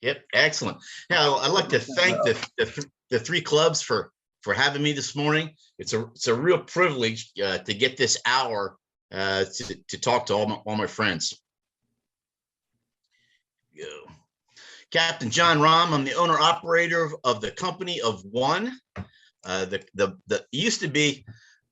Yep, excellent. Now, I'd like to thank the three clubs for having me this morning. It's a real privilege to get this hour to talk to all my friends. Go. Captain John Rahm. I'm the owner operator of the company of one. The used to be.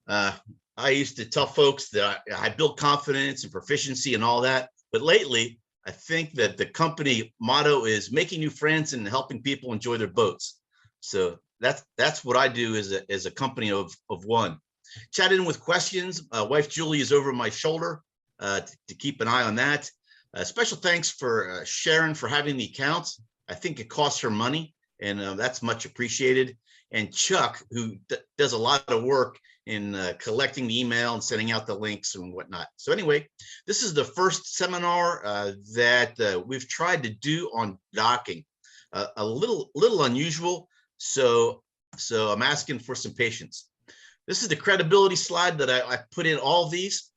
I used to tell folks that I build confidence and proficiency and all that, but lately I think that the company motto is making new friends and helping people enjoy their boats. So that's what I do as a company of one. Chat in with questions. Wife Julie is over my shoulder to keep an eye on that. Special thanks for Sharon for having the account. I think it costs her money, and that's much appreciated. And Chuck, who does a lot of work in collecting the email and sending out the links and whatnot. So anyway, this is the first seminar that we've tried to do on docking. A little unusual, so I'm asking for some patience. This is the credibility slide that I put in all of these.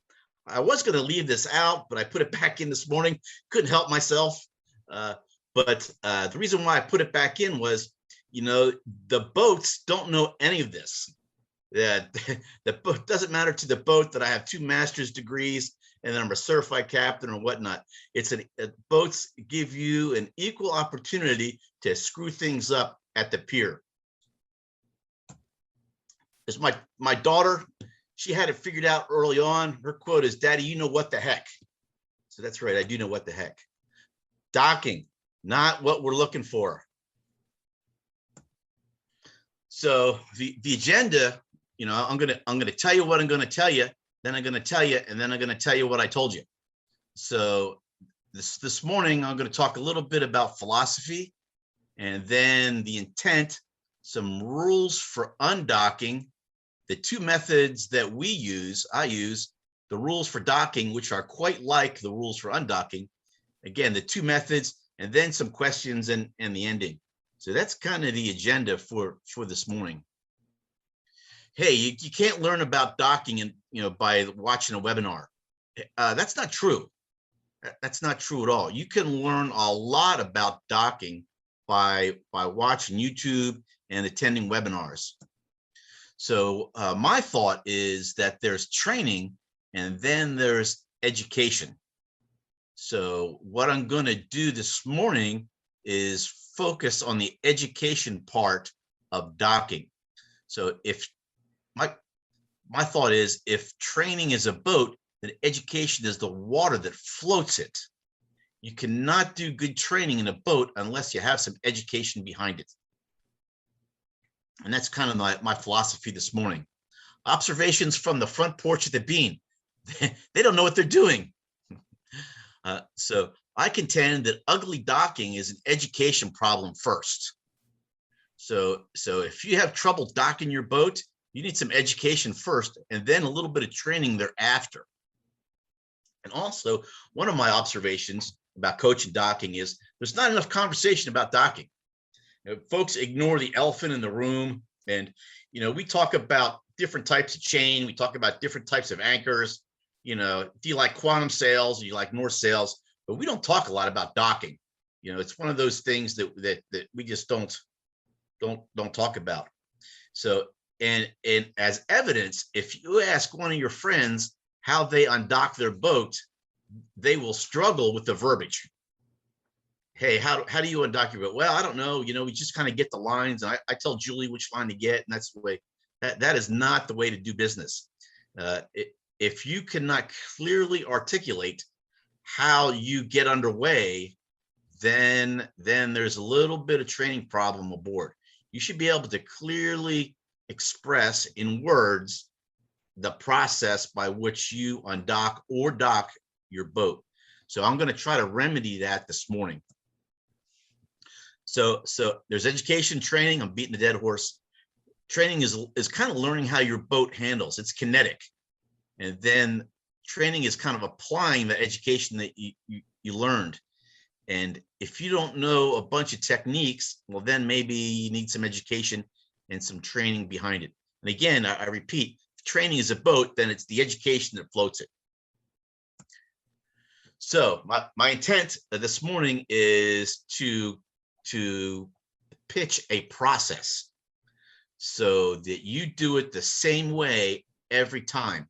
I was going to leave this out, but I put it back in this morning. Couldn't help myself. But the reason why I put it back in was, the boats don't know any of this. That the boat doesn't matter to the boat that I have 2 master's degrees and then I'm a certified captain or whatnot. Boats give you an equal opportunity to screw things up at the pier. As my daughter, she had it figured out early on. Her quote is, "Daddy, you know what the heck." So that's right, I do know what the heck. Docking, not what we're looking for. So the agenda, I'm gonna tell you what I'm gonna tell you, then I'm gonna tell you, and then I'm gonna tell you what I told you. So this morning I'm gonna talk a little bit about philosophy, and then the intent, some rules for undocking, the 2 methods that I use, the rules for docking, which are quite like the rules for undocking. Again, the 2 methods, and then some questions and the ending. So that's kind of the agenda for this morning. Hey, you can't learn about docking by watching a webinar. That's not true. That's not true at all. You can learn a lot about docking by watching YouTube and attending webinars. So my thought is that there's training and then there's education. So what I'm going to do this morning is focus on the education part of docking. So if my thought is, if training is a boat, then education is the water that floats it. You cannot do good training in a boat unless you have some education behind it. And that's kind of my philosophy this morning. Observations from the front porch of the Bean. They don't know what they're doing. So I contend that ugly docking is an education problem first. So if you have trouble docking your boat, you need some education first, and then a little bit of training thereafter. And also, one of my observations about coaching docking is there's not enough conversation about docking. Folks ignore the elephant in the room, and we talk about different types of chain, we talk about different types of anchors. Do you like quantum sails? Do you like North sails? But we don't talk a lot about docking. It's one of those things that we just don't talk about. So, and as evidence, if you ask one of your friends how they undock their boat, they will struggle with the verbiage. Hey, how do you undock your boat? Well, I don't know. We just kind of get the lines, and I tell Julie which line to get, and that's the way. That is not the way to do business. If you cannot clearly articulate how you get underway, then there's a little bit of training problem aboard. You should be able to clearly express in words the process by which you undock or dock your boat. So I'm going to try to remedy that this morning. So there's education, training. I'm beating the dead horse. Training is kind of learning how your boat handles. It's kinetic. And then training is kind of applying the education that you learned. And if you don't know a bunch of techniques, well, then maybe you need some education and some training behind it. And again, I repeat, if training is a boat, then it's the education that floats it. So my intent this morning is to to pitch a process so that you do it the same way every time,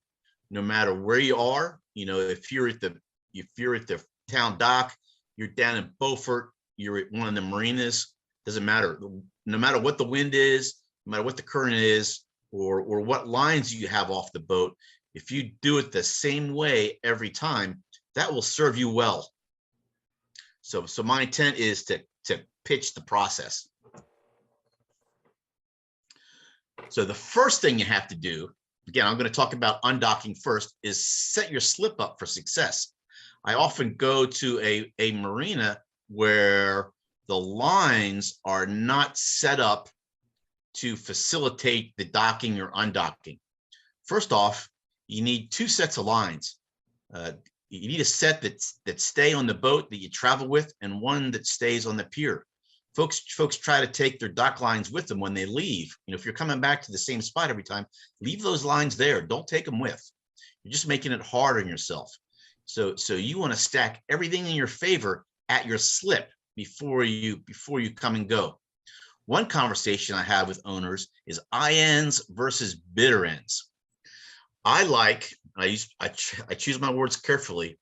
no matter where you are. If you're at the town dock, you're down in Beaufort, you're at one of the marinas, doesn't matter. No matter what the wind is, no matter what the current is, or what lines you have off the boat, if you do it the same way every time, that will serve you well. So my intent is to pitch the process. So the first thing you have to do, again, I'm going to talk about undocking first, is set your slip up for success. I often go to a marina where the lines are not set up to facilitate the docking or undocking. First off, you need two sets of lines. You need a set that stay on the boat that you travel with, and one that stays on the pier. Folks try to take their dock lines with them when they leave. If you're coming back to the same spot every time, leave those lines there. Don't take them with. You're just making it hard on yourself. So you want to stack everything in your favor at your slip before you come and go. One conversation I have with owners is ends versus bitter ends. I choose my words carefully.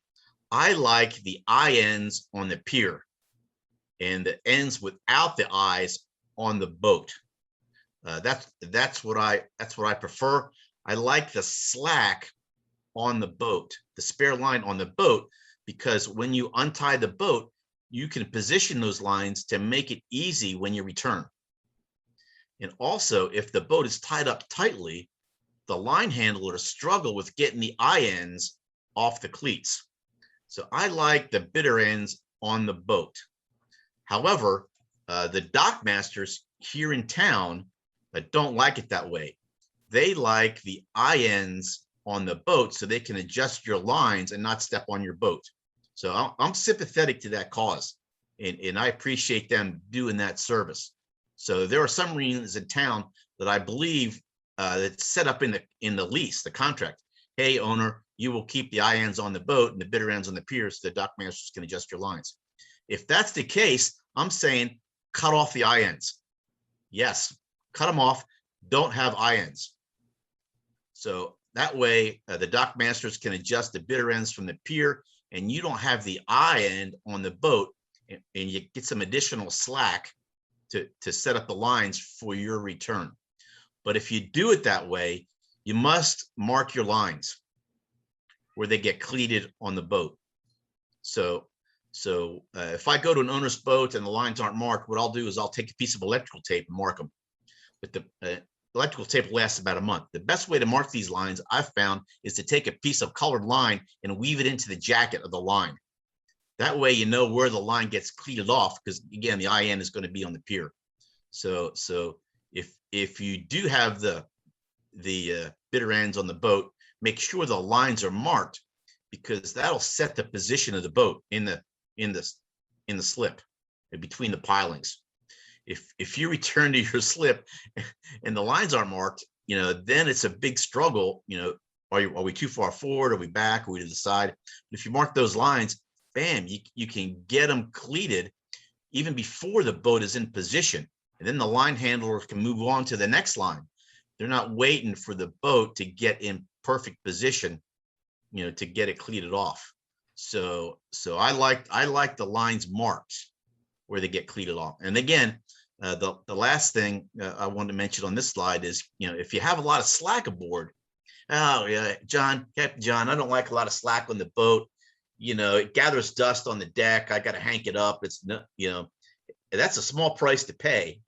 I like the ends on the pier and the ends without the eyes on the boat. That's what I prefer. I like the slack on the boat, the spare line on the boat, because when you untie the boat, you can position those lines to make it easy when you return. And also, if the boat is tied up tightly, the line handlers struggle with getting the ends off the cleats. So I like the bitter ends on the boat. However, the dock masters here in town don't like it that way. They like the ends on the boat so they can adjust your lines and not step on your boat. So I'm sympathetic to that cause, and I appreciate them doing that service. So there are some marinas in town that I believe that's set up in the lease, the contract. Hey, owner, you will keep the ends on the boat and the bitter ends on the pier so the dock masters can adjust your lines. If that's the case, I'm saying cut off the ends. Yes, cut them off. Don't have ends. So that way, the dock masters can adjust the bitter ends from the pier, and you don't have the end on the boat, and you get some additional slack to set up the lines for your return. But if you do it that way, you must mark your lines where they get cleated on the boat. So if I go to an owner's boat and the lines aren't marked, what I'll do is I'll take a piece of electrical tape and mark them. But the electrical tape lasts about a month. The best way to mark these lines, I've found, is to take a piece of colored line and weave it into the jacket of the line. That way you know where the line gets cleated off, because again, the end is going to be on the pier. So if you do have the bitter ends on the boat, make sure the lines are marked, because that'll set the position of the boat in the slip and between the pilings. If you return to your slip and the lines aren't marked, then it's a big struggle. Are we too far forward? Are we back? Are we to the side? But if you mark those lines, bam, you can get them cleated even before the boat is in position. And then the line handler can move on to the next line. They're not waiting for the boat to get in perfect position, to get it cleated off. So I like the lines marked where they get cleated off. And again, the last thing I wanted to mention on this slide is, if you have a lot of slack aboard, oh yeah, Captain John, I don't like a lot of slack on the boat. It gathers dust on the deck. I got to hank it up. It's that's a small price to pay,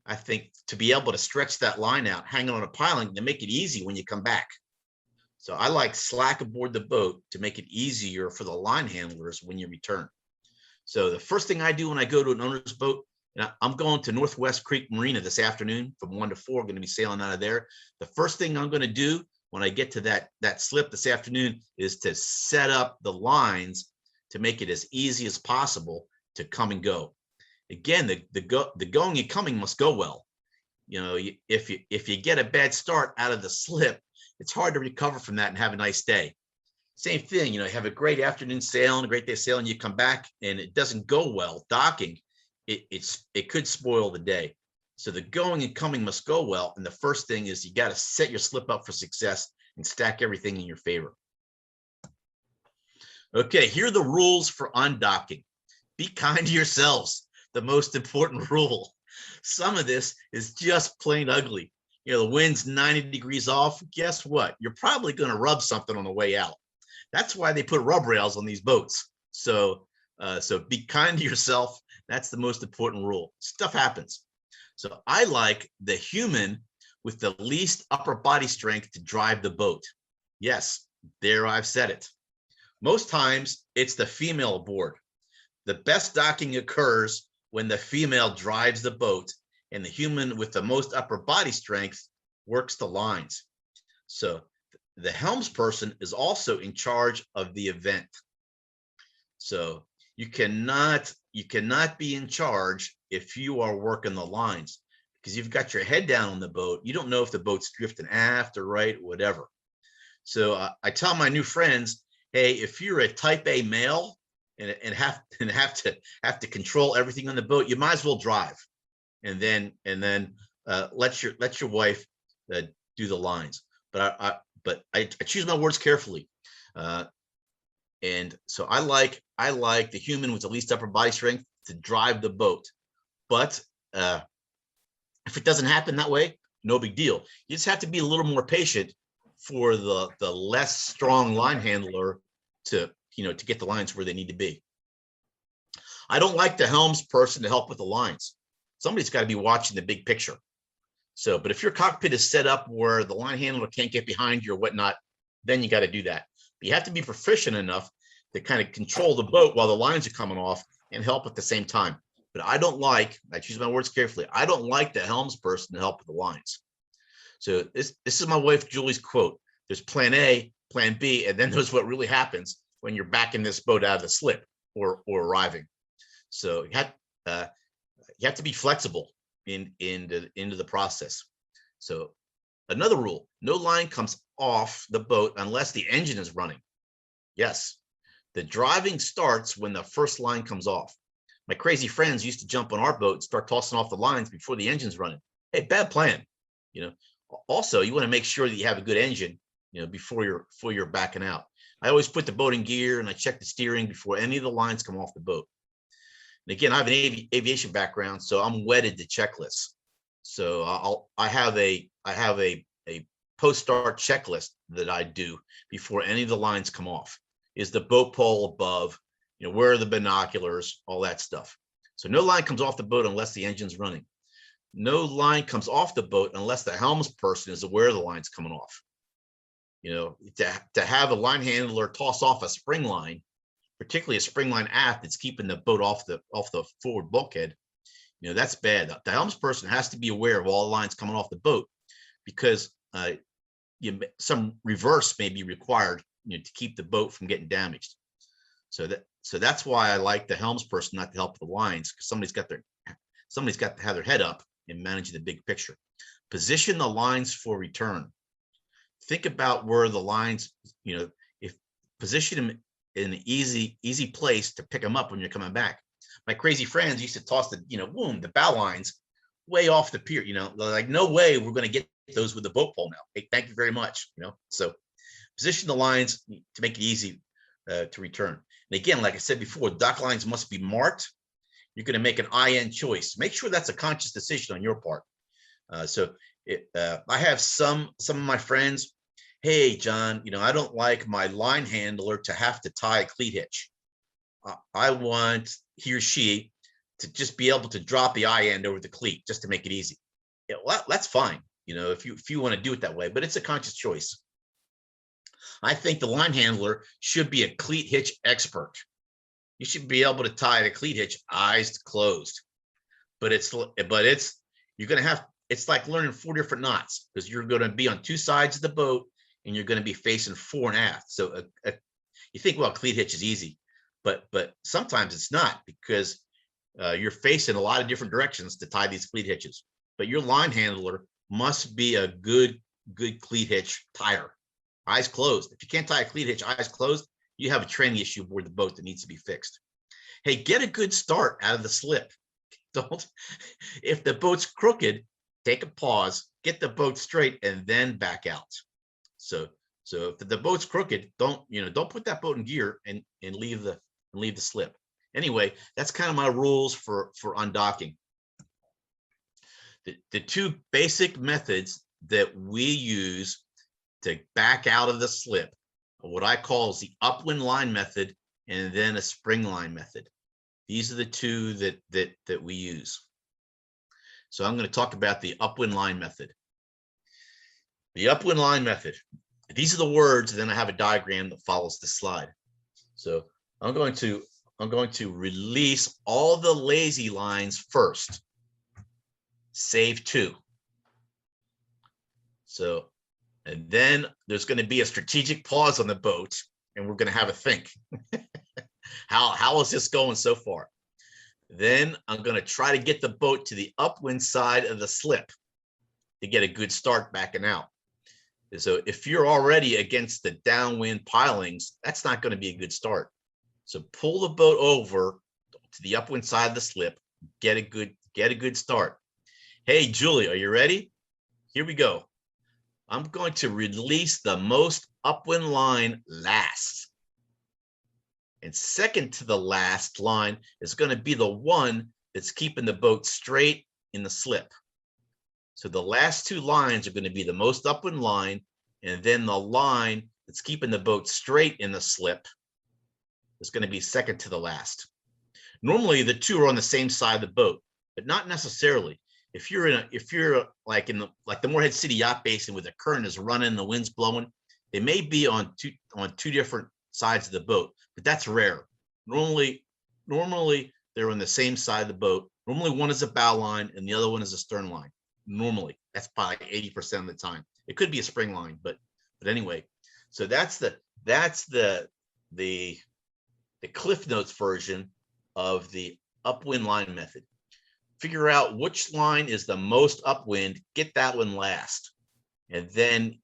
I think, to be able to stretch that line out, hang it on a piling, to make it easy when you come back. So I like slack aboard the boat to make it easier for the line handlers when you return. So the first thing I do when I go to an owner's boat, I'm going to Northwest Creek Marina this afternoon from 1 to 4. I'm going to be sailing out of there. The first thing I'm going to do when I get to that slip this afternoon is to set up the lines to make it as easy as possible to come and go. Again, the going and coming must go well. If you get a bad start out of the slip, it's hard to recover from that and have a nice day. Same thing, have a great afternoon sail and a great day sailing, you come back and it doesn't go well docking. it could spoil the day. So the going and coming must go well. And the first thing is you got to set your slip up for success and stack everything in your favor. Okay, here are the rules for undocking. Be kind to yourselves. The most important rule. Some of this is just plain ugly. You know, the wind's 90 degrees off. Guess what? You're probably going to rub something on the way out. That's why they put rub rails on these boats. So be kind to yourself. That's the most important rule. Stuff happens. So I like the human with the least upper body strength to drive the boat. Yes, there I've said it. Most times it's the female aboard. The best docking occurs when the female drives the boat and the human with the most upper body strength works the lines. So the helms person is also in charge of the event. So you cannot be in charge if you are working the lines, because you've got your head down on the boat. You don't know if the boat's drifting aft or right, whatever. So I tell my new friends, hey, if you're a type A male and have to control everything on the boat, you might as well drive, and then let your wife do the lines. But I choose my words carefully, and so I like the human with the least upper body strength to drive the boat. But if it doesn't happen that way, no big deal. You just have to be a little more patient for the less strong line handler to get the lines where they need to be. I don't like the helms person to help with the lines. Somebody's got to be watching the big picture. So, but if your cockpit is set up where the line handler can't get behind you or whatnot, then you got to do that. But you have to be proficient enough to kind of control the boat while the lines are coming off and help at the same time. But I choose my words carefully, I don't like the helms person to help with the lines. So this is my wife Julie's quote. There's plan A, plan B, and then there's what really happens when you're backing this boat out of the slip or arriving. So you have to be flexible into the process. So another rule, no line comes off the boat unless the engine is running. Yes, the driving starts when the first line comes off. My crazy friends used to jump on our boat and start tossing off the lines before the engine's running. Hey, bad plan. Also, you want to make sure that you have a good engine, before you're backing out. I always put the boat in gear and I check the steering before any of the lines come off the boat. And again, I have an aviation background, so I'm wedded to checklists. So I have a post-start checklist that I do before any of the lines come off. Is the boat pole above? Where are the binoculars? All that stuff. So no line comes off the boat unless the engine's running. No line comes off the boat unless the helms person is aware the line's coming off. To have a line handler toss off a spring line, particularly a spring line aft that's keeping the boat off the forward bulkhead, that's bad. The helms person has to be aware of all the lines coming off the boat, because some reverse may be required, to keep the boat from getting damaged. So that's why I like the helms person not to help with the lines, because somebody's got to have their head up and manage the big picture. Position the lines for return. Think about where the lines, if position them in an easy place to pick them up when you're coming back. My crazy friends used to toss the bow lines way off the pier. Like, no way we're going to get those with the boat pole now. Hey, thank you very much. So position the lines to make it easy to return. And again, like I said before, dock lines must be marked. You're going to make an IN choice. Make sure that's a conscious decision on your part. I have some of my friends. Hey, John, I don't like my line handler to have to tie a cleat hitch. I want he or she to just be able to drop the eye end over the cleat just to make it easy. Yeah, well, that's fine, if you want to do it that way, but it's a conscious choice. I think the line handler should be a cleat hitch expert. You should be able to tie the cleat hitch eyes closed, but it's like learning 4 different knots, because you're going to be on 2 sides of the boat and you're going to be facing fore and aft. So you think, well, cleat hitch is easy, but sometimes it's not, because you're facing a lot of different directions to tie these cleat hitches. But your line handler must be a good cleat hitch tire, eyes closed. If you can't tie a cleat hitch eyes closed, you have a training issue aboard the boat that needs to be fixed. Hey, get a good start out of the slip. don't, if the boat's crooked, take a pause, get the boat straight, and then back out. So if the boat's crooked, don't put that boat in gear and leave the slip. Anyway, that's kind of my rules for undocking. The two basic methods that we use to back out of the slip, what I call is the upwind line method and then a spring line method. These are the two that we use. So I'm going to talk about the upwind line method. The upwind line method. These are the words, and then I have a diagram that follows the slide. So I'm going to release all the lazy lines first. Save 2. So, and then there's going to be a strategic pause on the boat, and we're going to have a think. How is this going so far? Then I'm going to try to get the boat to the upwind side of the slip to get a good start backing out. So if you're already against the downwind pilings, that's not going to be a good start. So pull the boat over to the upwind side of the slip, get a good start. Hey, Julie, are you ready? Here we go. I'm going to release the most upwind line last. And second to the last line is going to be the one that's keeping the boat straight in the slip. So the last 2 lines are going to be the most upwind line, and then the line that's keeping the boat straight in the slip is going to be second to the last. Normally the 2 are on the same side of the boat, but not necessarily. If you're like the Morehead City Yacht Basin where the current is running, the wind's blowing, they may be on two different sides of the boat, but that's rare. Normally they're on the same side of the boat. Normally one is a bow line and the other one is a stern line. Normally, that's probably 80% of the time. It could be a spring line, but anyway. So that's the Cliff Notes version of the upwind line method. Figure out which line is the most upwind, get that one last. And then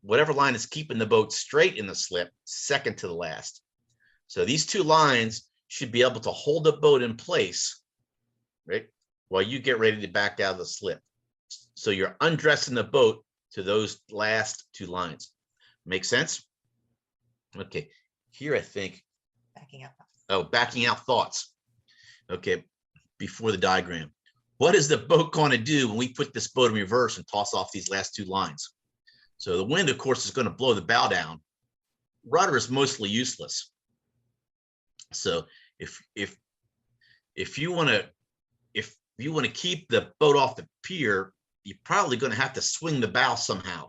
whatever line is keeping the boat straight in the slip, second to the last. So these 2 lines should be able to hold the boat in place, right, while you get ready to back out of the slip. So you're undressing the boat to those last 2 lines. Make sense? Okay, here I think. Backing out. Oh, backing out thoughts. Okay, before the diagram. What is the boat going to do when we put this boat in reverse and toss off these last 2 lines? So the wind, of course, is going to blow the bow down. Rudder is mostly useless. So if you want to keep the boat off the pier, you're probably going to have to swing the bow somehow.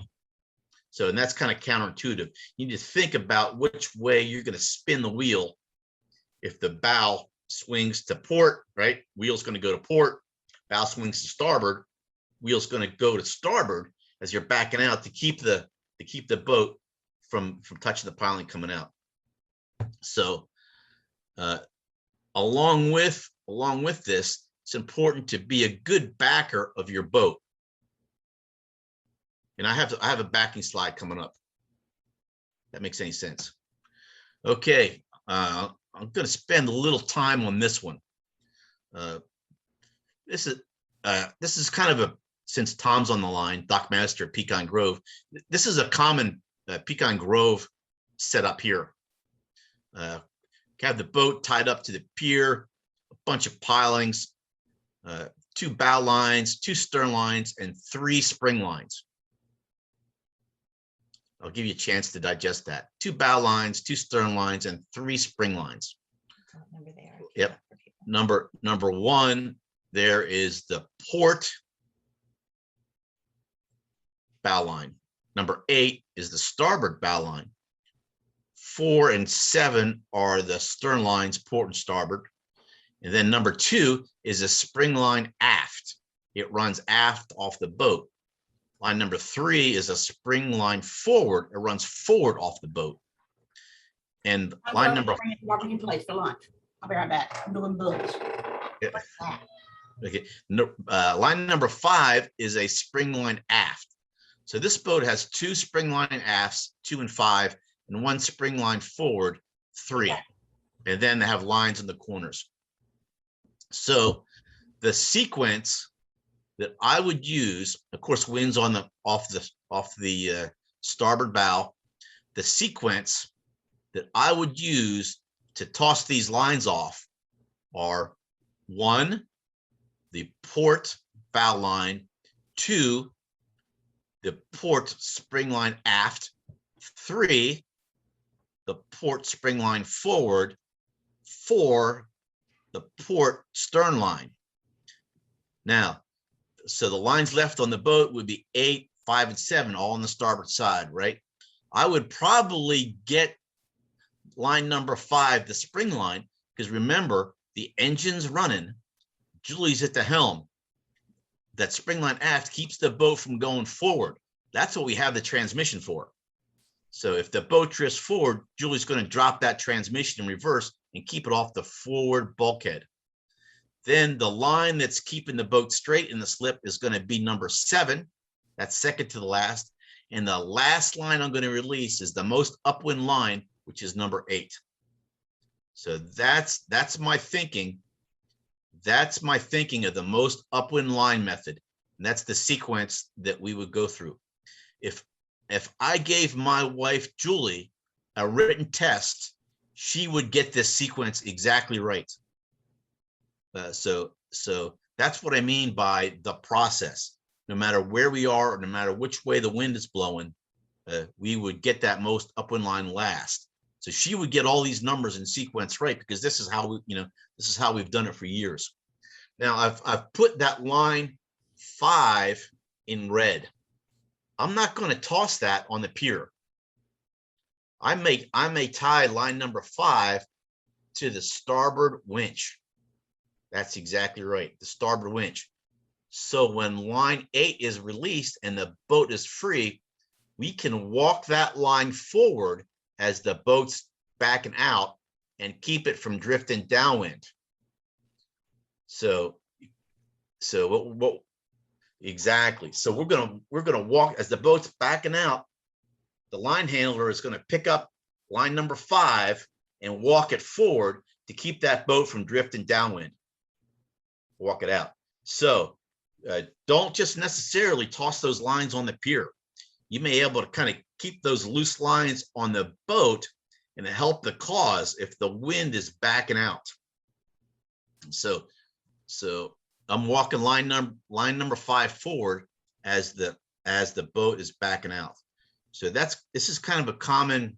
So, and that's kind of counterintuitive. You need to think about which way you're going to spin the wheel. If the bow swings to port, right? Wheel's going to go to port. Bow swings to starboard. Wheel's going to go to starboard as you're backing out to keep the boat from touching the piling coming out. So, along with this, it's important to be a good backer of your boat. And I have a backing slide coming up. If that makes any sense. Okay, I'm going to spend a little time on this one. This is kind of a, since Tom's on the line, Dock Master at Pecan Grove. This is a common Pecan Grove setup here. Have the boat tied up to the pier, a bunch of pilings, 2 bow lines, 2 stern lines, and 3 spring lines. I'll give you a chance to digest that. 2 bow lines, 2 stern lines, and 3 spring lines. Number there. Yep. Number 1, there is the port bow line. Number 8 is the starboard bow line. 4 and 7 are the stern lines, port and starboard. And then number 2 is a spring line aft. It runs aft off the boat. Line number 3 is a spring line forward. It runs forward off the boat. And line number in place for lunch. I'll be right back. I'm doing books. Okay. No, line number 5 is a spring line aft. So this boat has 2 spring line afts, 2 and 5, and 1 spring line forward, 3. And then they have lines in the corners. So the sequence that I would use, of course, wind's on the off the starboard bow. The sequence that I would use to toss these lines off are 1, the port bow line, 2, the port spring line aft, 3, the port spring line forward, 4, the port stern line. Now, so the lines left on the boat would be 8, 5, and 7, all on the starboard side, right? I would probably get line number 5, the spring line, because remember, the engine's running, Julie's at the helm. That spring line aft keeps the boat from going forward. That's what we have the transmission for. So if the boat drifts forward, Julie's going to drop that transmission in reverse and keep it off the forward bulkhead. Then the line that's keeping the boat straight in the slip is going to be number 7. That's second to the last. And the last line I'm going to release is the most upwind line, which is number 8. So that's my thinking. That's my thinking of the most upwind line method. And that's the sequence that we would go through. If I gave my wife, Julie, a written test, she would get this sequence exactly right. So that's what I mean by the process. No matter where we are, or no matter which way the wind is blowing, we would get that most upwind line last. So she would get all these numbers in sequence right, because this is how this is how we've done it for years. Now I've put that line 5 in red. I'm not going to toss that on the pier. I may tie line number 5 to the starboard winch. That's exactly right, the starboard winch. So when line 8 is released and the boat is free, we can walk that line forward as the boat's backing out and keep it from drifting downwind. So what exactly? So we're gonna walk as the boat's backing out. The line handler is going to pick up line number 5 and walk it forward to keep that boat from drifting downwind. Walk it out. So don't just necessarily toss those lines on the pier. You may be able to kind of keep those loose lines on the boat and help the cause if the wind is backing out. So I'm walking line number 5 forward as the boat is backing out. So this is kind of a common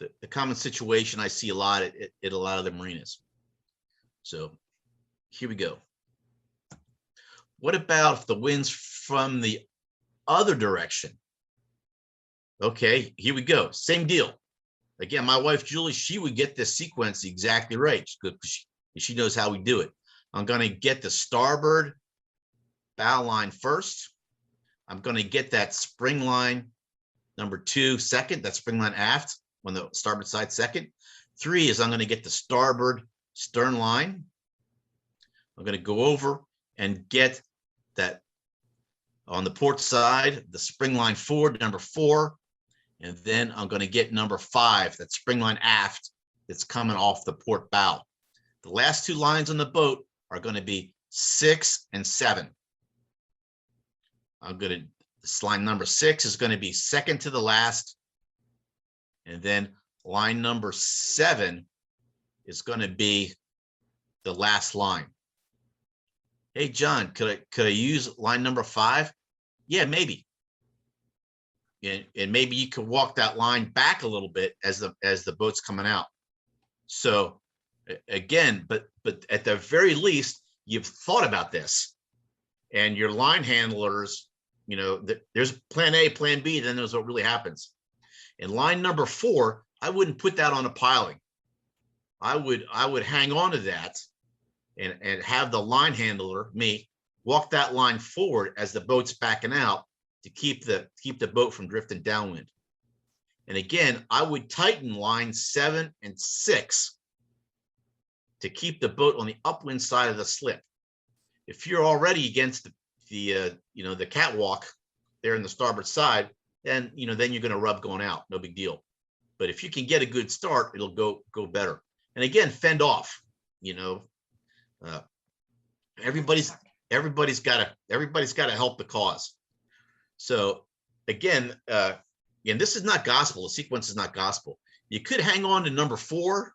the common situation I see a lot at a lot of the marinas. So here we go. What about if the wind's from the other direction? Okay, here we go. Same deal. Again, my wife, Julie, she would get this sequence exactly right. She knows how we do it. I'm going to get the starboard bow line first. I'm going to get that spring line number 2 second, that spring line aft on the starboard side second. 3 is I'm going to get the starboard stern line. I'm going to go over and get that on the port side, the spring line forward, number 4. And then I'm going to get number 5, that spring line aft that's coming off the port bow. The last 2 lines on the boat are going to be 6 and 7. This line number 6 is going to be second to the last. And then line number 7 is going to be the last line. Hey, John, could I use line number 5? Yeah, maybe. And maybe you could walk that line back a little bit as the boat's coming out. So again, but at the very least, you've thought about this, and your line handlers, there's plan A, plan B, then there's what really happens. In line number 4, I wouldn't put that on a piling. I would hang on to that and have the line handler, me, walk that line forward as the boat's backing out to keep the boat from drifting downwind. And again, I would tighten lines 7 and 6 to keep the boat on the upwind side of the slip. If you're already against the catwalk there in the starboard side, then you're going to rub going out, no big deal. But if you can get a good start, it'll go better. And again, fend off. everybody's got to help the cause. So again, and this is not gospel. The sequence is not gospel. You could hang on to number 4,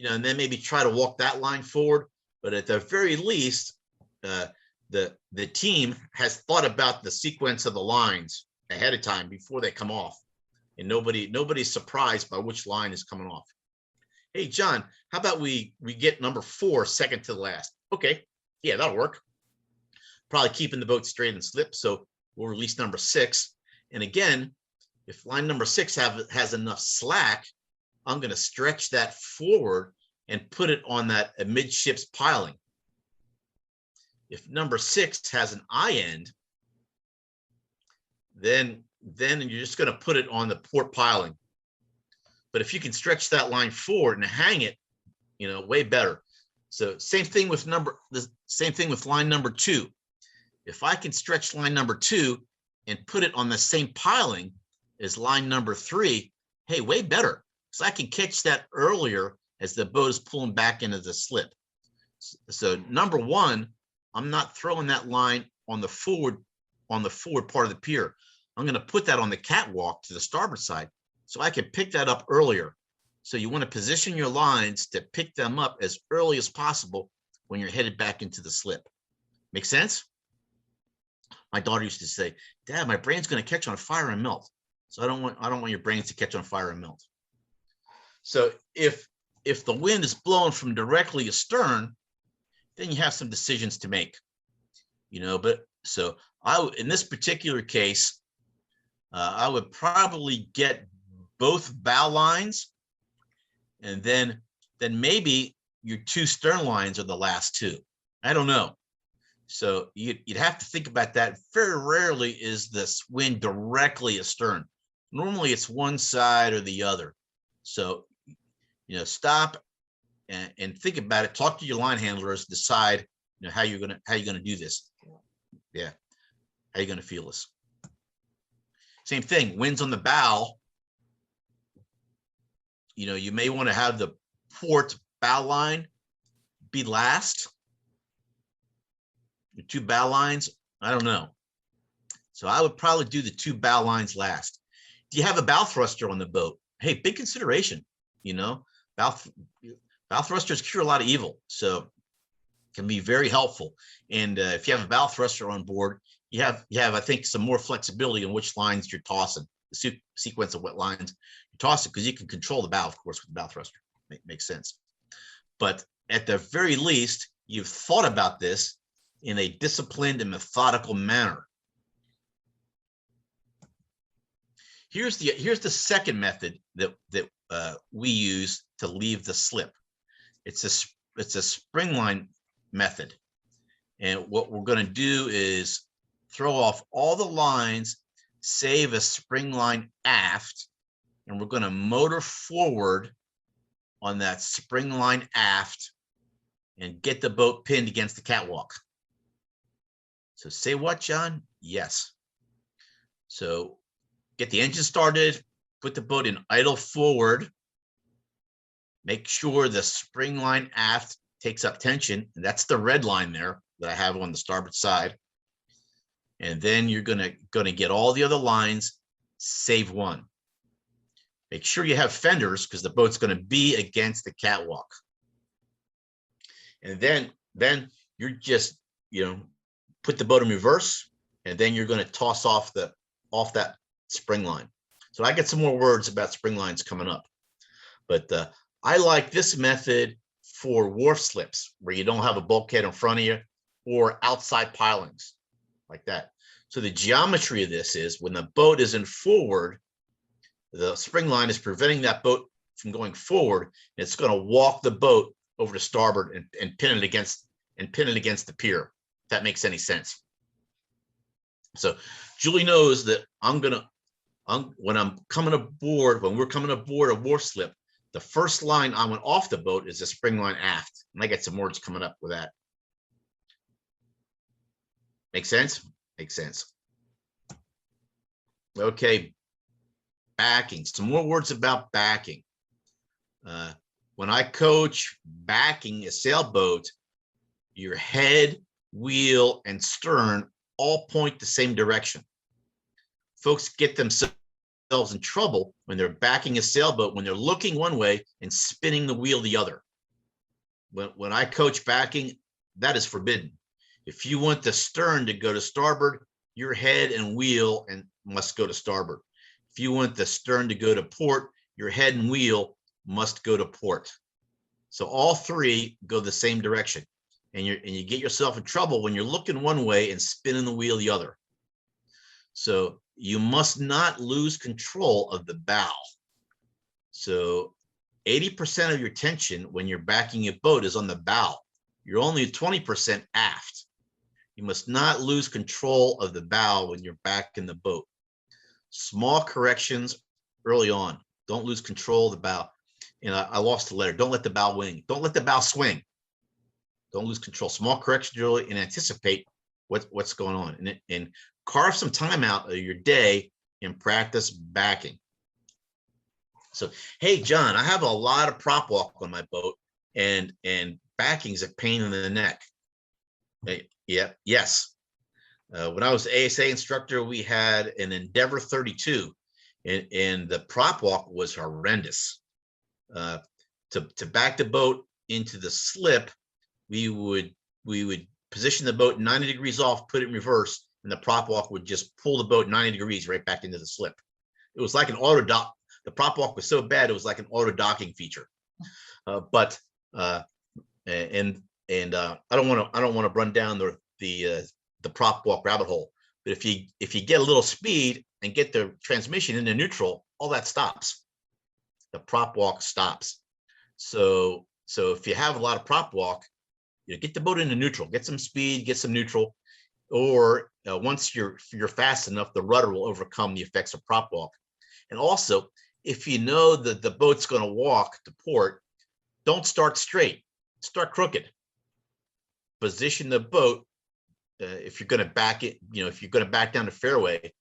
and then maybe try to walk that line forward. But at the very least, the team has thought about the sequence of the lines ahead of time before they come off, and nobody's surprised by which line is coming off. Hey, John, how about we get number 4 second to the last? Okay, yeah, that'll work. Probably keeping the boat straight and slip, so we'll release number 6. And again, if line number 6 has enough slack, I'm going to stretch that forward and put it on that amidships piling. If number 6 has an eye end, then you're just going to put it on the port piling. But if you can stretch that line forward and hang it, way better. So same thing with line number 2. If I can stretch line number 2 and put it on the same piling as line number 3, hey, way better. So I can catch that earlier as the boat is pulling back into the slip. So number 1, I'm not throwing that line on the forward part of the pier. I'm going to put that on the catwalk to the starboard side, so I can pick that up earlier. So you want to position your lines to pick them up as early as possible when you're headed back into the slip. Make sense? My daughter used to say, "Dad, my brain's going to catch on fire and melt." So I don't want your brains to catch on fire and melt. So if the wind is blowing from directly astern, then you have some decisions to make, but so in this particular case, I would probably get both bow lines, and then maybe your 2 stern lines are the last 2. I don't know. So you'd have to think about that. Very rarely is this wind directly astern. Normally it's one side or the other. So, stop and think about it. Talk to your line handlers. Decide, how you're gonna do this. Yeah, how you gonna feel this. Same thing. Winds on the bow. You may want to have the port bow line be last. Your 2 bow lines, I don't know. So I would probably do the 2 bow lines last. Do you have a bow thruster on the boat? Hey, big consideration. Bow thrusters cure a lot of evil, so can be very helpful. And if you have a bow thruster on board, you have I think some more flexibility on which lines you're tossing, the sequence of what lines you're tossing, because you can control the bow, of course, with the bow thruster. Makes sense. But at the very least, you've thought about this in a disciplined and methodical manner. Here's the second method that we use to leave the slip. It's a spring line method, and what we're going to do is throw off all the lines, save a spring line aft, and we're going to motor forward on that spring line aft and get the boat pinned against the catwalk. So say what, John? Yes. So get the engine started, put the boat in idle forward, make sure the spring line aft takes up tension, and that's the red line there that I have on the starboard side. And then you're gonna get all the other lines, save one. Make sure you have fenders, because the boat's gonna be against the catwalk. And then you're just, put the boat in reverse, and then you're going to toss off that spring line. So I get some more words about spring lines coming up, but I like this method for wharf slips where you don't have a bulkhead in front of you, or outside pilings like that. So the geometry of this is, when the boat is in forward, the spring line is preventing that boat from going forward, and it's going to walk the boat over to starboard and pin it against the pier. If that makes any sense. So Julie knows that when we're coming aboard a wharf slip, the first line I went off the boat is a spring line aft. And I got some words coming up with that. Make sense? Makes sense. Okay. Backing. Some more words about backing. When I coach backing a sailboat, your head wheel, and stern all point the same direction. Folks get themselves in trouble when they're backing a sailboat, when they're looking one way and spinning the wheel the other. When I coach backing, that is forbidden. If you want the stern to go to starboard, your head and wheel must go to starboard. If you want the stern to go to port, your head and wheel must go to port. So all three go the same direction. And you get yourself in trouble when you're looking one way and spinning the wheel the other. So you must not lose control of the bow. So 80% of your tension when you're backing a boat is on the bow. You're only 20% aft. You must not lose control of the bow when you're backing the boat. Small corrections early on. Don't lose control of the bow. And I lost the letter. Don't let the bow wing. Don't let the bow swing. Don't lose control. Small corrections early and anticipate what's going on. And carve some time out of your day and practice backing. So, hey, John, I have a lot of prop walk on my boat, and backing's a pain in the neck. Yeah, yes. When I was ASA instructor, we had an Endeavor 32, and the prop walk was horrendous. To back the boat into the slip, we would position the boat 90 degrees off, put it in reverse, and the prop walk would just pull the boat 90 degrees right back into the slip. It was like an auto dock. The prop walk was so bad it was like an auto docking feature. I don't want to run down the prop walk rabbit hole. But if you get a little speed and get the transmission into neutral, all that stops. The prop walk stops. So if you have a lot of prop walk, get the boat into neutral, get some speed, get some neutral, or once you're fast enough, the rudder will overcome the effects of prop walk. And also, if you know that the boat's going to walk to port, don't start straight, start crooked. Position the boat. If you're going to back it, if you're going to back down the fairway,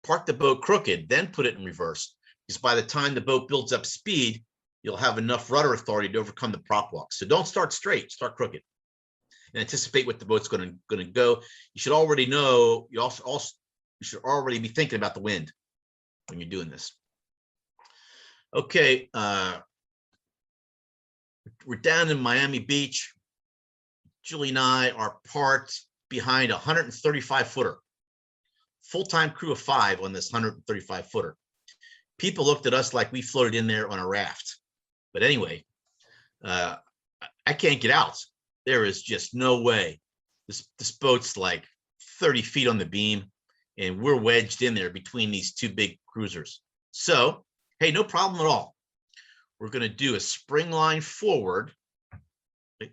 park the boat crooked, then put it in reverse. Because by the time the boat builds up speed, you'll have enough rudder authority to overcome the prop walk. So don't start straight, start crooked. And anticipate what the boat's going to go. You should already know. You should already be thinking about the wind when you're doing this. Okay, we're down in Miami Beach. Julie and I are parked behind a 135 footer, full-time crew of 5 on this 135 footer. People looked at us like we floated in there on a raft. But anyway, I can't get out. There is just no way. This boat's like 30 feet on the beam, and we're wedged in there between these two big cruisers. So, hey, no problem at all. We're going to do a spring line forward. We're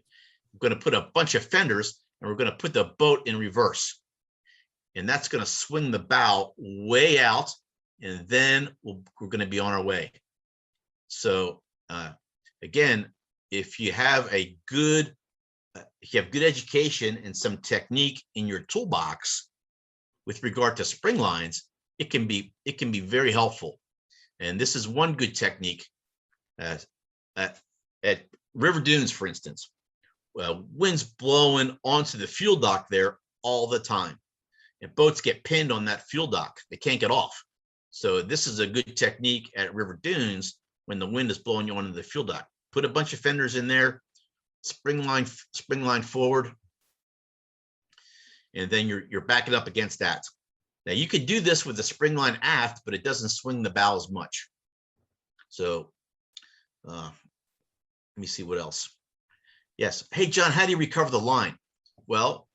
going to put a bunch of fenders, and we're going to put the boat in reverse. And that's going to swing the bow way out, and then we're going to be on our way. So, again, if you have good education and some technique in your toolbox with regard to spring lines, it can be very helpful. And this is one good technique. At River Dunes, for instance, wind's blowing onto the fuel dock there all the time, and boats get pinned on that fuel dock. They can't get off. So this is a good technique at River Dunes when the wind is blowing you onto the fuel dock. Put a bunch of fenders in there, spring line forward, and then you're backing up against that. Now you could do this with the spring line aft, but it doesn't swing the bow as much. So let me see what else. Yes. Hey, John, how do you recover the line? Well,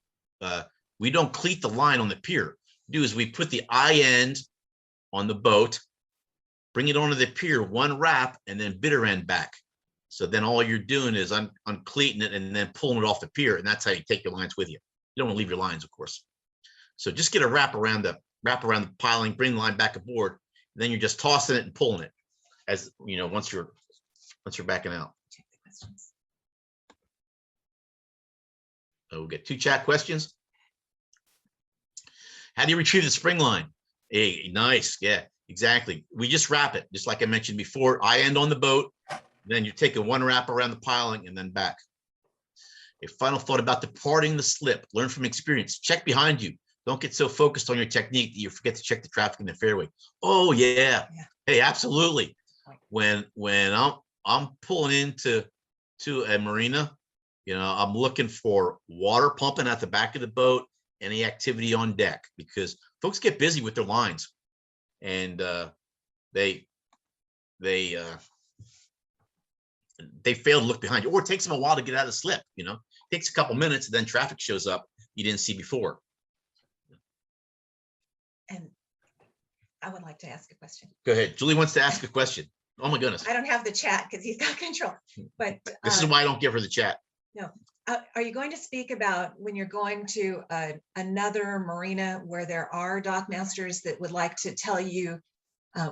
we don't cleat the line on the pier. What we do is we put the eye end on the boat, bring it onto the pier, one wrap, and then bitter end back. So then all you're doing is uncleating it and then pulling it off the pier, and that's how you take your lines with you. You don't want to leave your lines, of course. So just get a wrap around the piling, bring the line back aboard, and then you're just tossing it and pulling it, as you know, once you're backing out. Check the questions. So we'll get 2 chat questions. How do you retrieve the spring line? Hey, nice. Yeah, exactly. We just wrap it, just like I mentioned before. Eye end on the boat, then you're taking one wrap around the piling and then back. A final thought about departing the slip. Learn from experience. Check behind you. Don't get so focused on your technique that you forget to check the traffic in the fairway. Oh yeah. Hey, absolutely. When I'm pulling into a marina, I'm looking for water pumping at the back of the boat, any activity on deck, because folks get busy with their lines, and they fail to look behind you, or it takes them a while to get out of the slip. It takes a couple minutes, and then traffic shows up you didn't see before. And I would like to ask a question. Go ahead. Julie wants to ask a question. Oh my goodness. I don't have the chat because he's got control, but This is why I don't give her the chat. are you going to speak about when you're going to another marina where there are dock masters that would like to tell you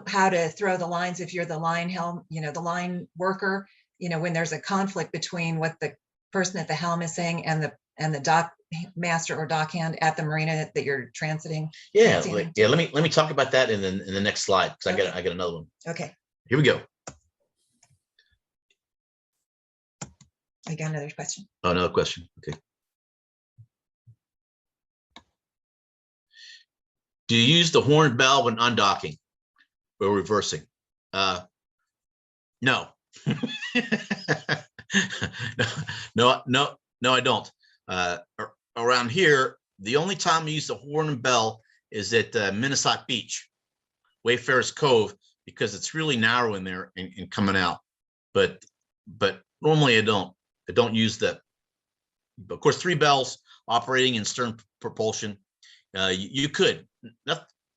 how to throw the lines if you're the line helm, the line worker, when there's a conflict between what the person at the helm is saying and the dock master or dock hand at the marina that you're transiting? Yeah, let me talk about that in the next slide, because Okay. I got another one. Okay, Here we go. I got another question. Oh, another question. Okay. Do you use the horn bell when undocking or reversing? No. No, I don't. Around here, the only time we use the horn and bell is at Minnesota Beach, Wayfarers Cove, because it's really narrow in there and coming out. But normally I don't use that. But of course, 3 bells operating in stern propulsion. You could.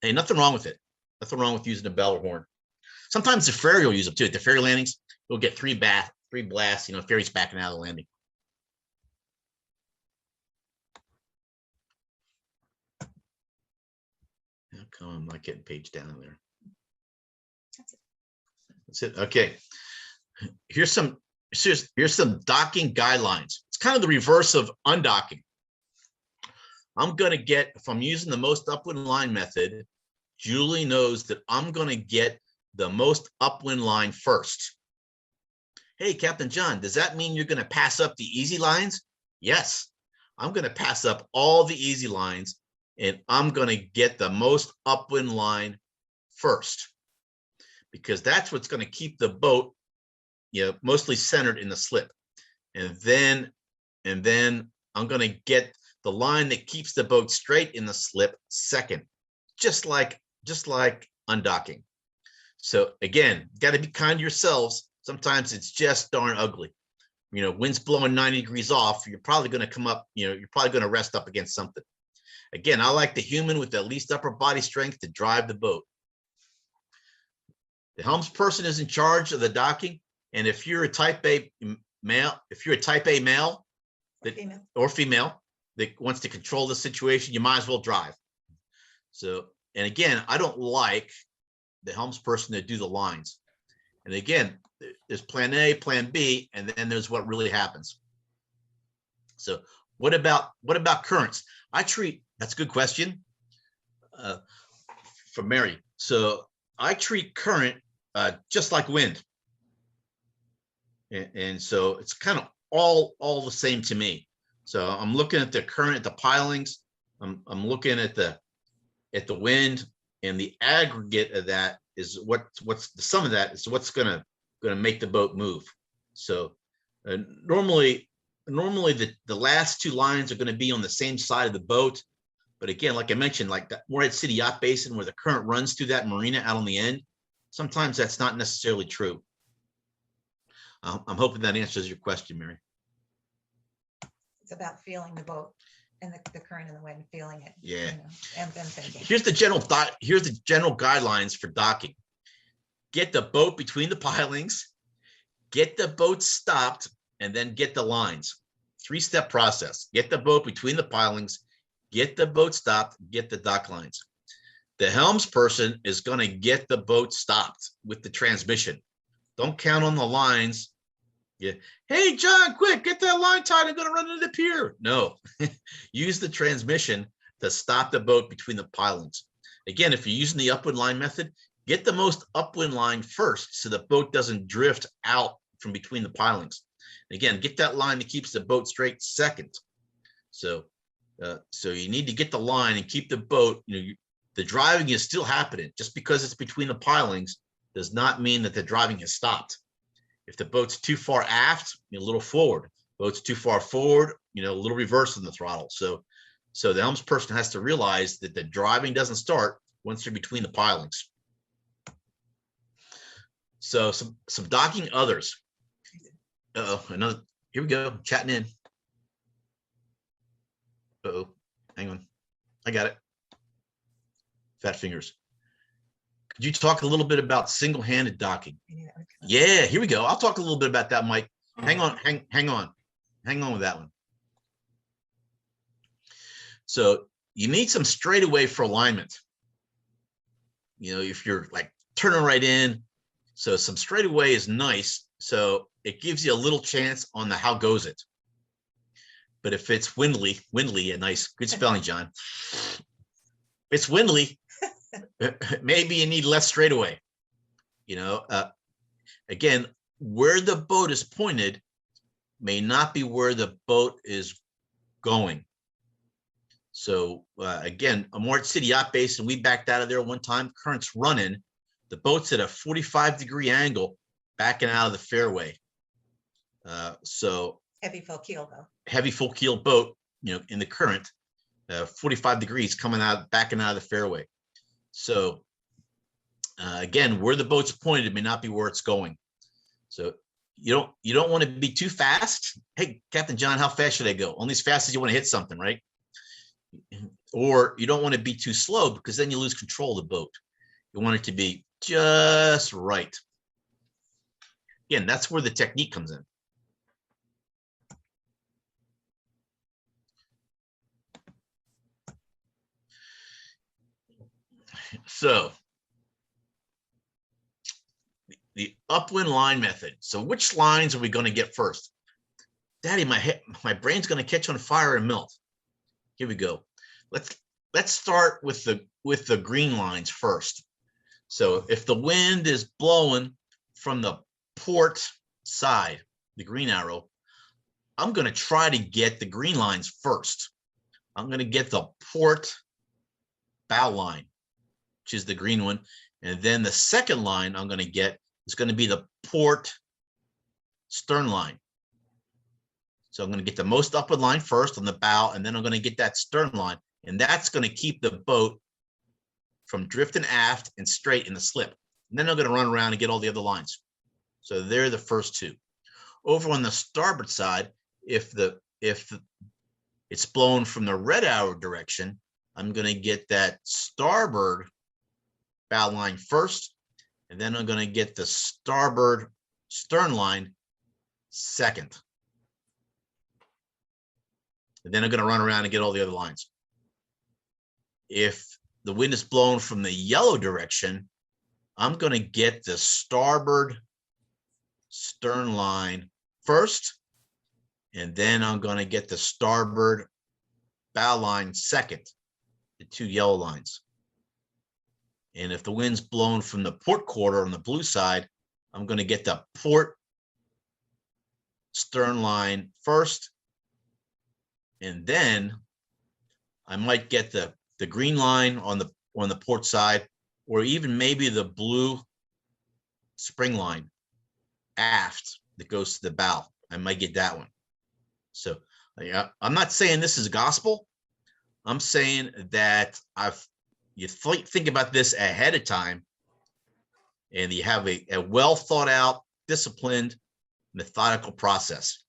Hey, nothing wrong with it. Nothing wrong with using a bell or horn. Sometimes the ferry will use them too. At the ferry landings, you'll get 3 blasts. Ferry's backing out of the landing. How come I'm not getting page down there? That's it. Okay. Here's some docking guidelines. It's kind of the reverse of undocking. I'm going to get, if I'm using the most upwind line method, Julie knows that I'm going to get the most upwind line first. Hey, Captain John, does that mean you're going to pass up the easy lines? Yes, I'm going to pass up all the easy lines, and I'm going to get the most upwind line first, because that's what's going to keep the boat, mostly centered in the slip. And then I'm going to get the line that keeps the boat straight in the slip second, just like undocking. So again, got to be kind to yourselves. Sometimes it's just darn ugly. Wind's blowing 90 degrees off. You're probably going to come up, you're probably going to rest up against something. Again, I like the human with the least upper body strength to drive the boat. The helms person is in charge of the docking. And if you're a type A male, or female that wants to control the situation, you might as well drive. So, and again, I don't like the helms person to do the lines. And again, there's plan A, plan B, and then there's what really happens. So what about currents? That's a good question from Mary. So I treat current just like wind. And so it's kind of all the same to me. So I'm looking at the current at the pilings. I'm looking at the wind, and the aggregate of that is what's the sum of that is what's gonna make the boat move. So normally the last 2 lines are going to be on the same side of the boat. But again, like I mentioned, like that Morehead City Yacht Basin, where the current runs through that marina out on the end, sometimes that's not necessarily true. I'm hoping that answers your question, Mary. It's about feeling the boat and the current and the wind, feeling it. Yeah. And then thinking. Here's the general guidelines for docking. Get the boat between the pilings, get the boat stopped, and then get the lines. 3-step process. Get the boat between the pilings, get the boat stopped, get the dock lines. The helms person is going to get the boat stopped with the transmission. Don't count on the lines. Yeah. Hey, John, quick, get that line tied. I'm going to run into the pier. No, use the transmission to stop the boat between the pilings. Again, if you're using the upwind line method, get the most upwind line first so the boat doesn't drift out from between the pilings. Again, get that line that keeps the boat straight second. So you need to get the line and keep the boat, the driving is still happening. Just because it's between the pilings does not mean that the driving has stopped. If the boat's too far aft, a little forward. Boat's too far forward, a little reverse in the throttle. So the helms person has to realize that the driving doesn't start once you're between the pilings. So some docking others. Uh-oh, another, here we go, chatting in. Uh-oh, hang on, I got it. Fat fingers. Could you talk a little bit about single-handed docking? Yeah, here we go. I'll talk a little bit about that, Mike. Hang on with that one. So you need some straightaway for alignment. If you're like turning right in, so some straightaway is nice. So it gives you a little chance on the how goes it. But if it's windly, a nice, good spelling, John. If it's windly, maybe you need less straightaway. Again, where the boat is pointed may not be where the boat is going. So again, a Mort City Yacht Basin, we backed out of there one time, current's running. The boat's at a 45-degree angle, backing out of the fairway. So Heavy full keel though. Heavy full keel boat, in the current, 45 degrees coming out, backing out of the fairway. So again, where the boat's pointed, it may not be where it's going. So you don't want to be too fast. Hey, Captain John, how fast should I go? Only as fast as you want to hit something, right? Or you don't want to be too slow because then you lose control of the boat. You want it to be just right. Again, that's where the technique comes in. So the upwind line method. So which lines are we going to get first? Daddy, my brain's going to catch on fire and melt. Here we go. Let's start with the green lines first. So if the wind is blowing from the port side, the green arrow, I'm going to try to get the green lines first. I'm going to get the port bow line, which is the green one. And then the second line I'm going to get is going to be the port stern line. So I'm going to get the most upward line first on the bow, and then I'm going to get that stern line. And that's going to keep the boat from drifting aft and straight in the slip. And then I'm going to run around and get all the other lines. So they're the first two. Over on the starboard side, if it's blown from the red arrow direction, I'm going to get that starboard bow line first, and then I'm going to get the starboard stern line second. And then I'm going to run around and get all the other lines. If the wind is blown from the yellow direction, I'm going to get the starboard stern line first, and then I'm going to get the starboard bow line second, the two yellow lines. And if the wind's blown from the port quarter on the blue side, I'm going to get the port stern line first, and then I might get the green line on the port side, or even maybe the blue spring line aft that goes to the bow. I might get that one. So I'm not saying this is gospel. I'm saying that you think about this ahead of time, and you have a well thought out, disciplined, methodical process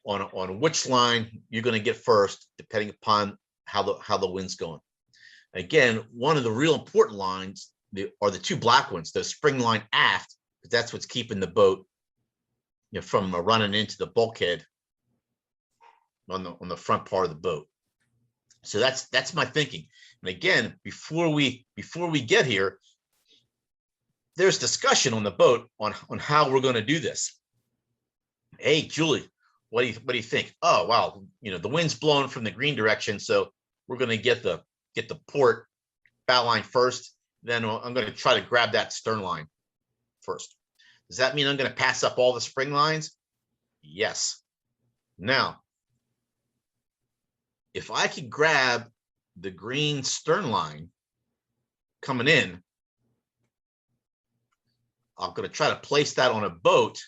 on which line you're going to get first, depending upon how the wind's going. Again, one of the real important lines are the two black ones, the spring line aft, because that's what's keeping the boat from running into the bulkhead on the front part of the boat. So that's my thinking. And again, before we get here, there's discussion on the boat on how we're going to do this. Hey, Julie, what do you think? Oh, wow, the wind's blowing from the green direction, so we're going to get the port bow line first. Then I'm going to try to grab that stern line first. Does that mean I'm going to pass up all the spring lines? Yes. Now, if I could grab the green stern line coming in, I'm going to try to place that on a boat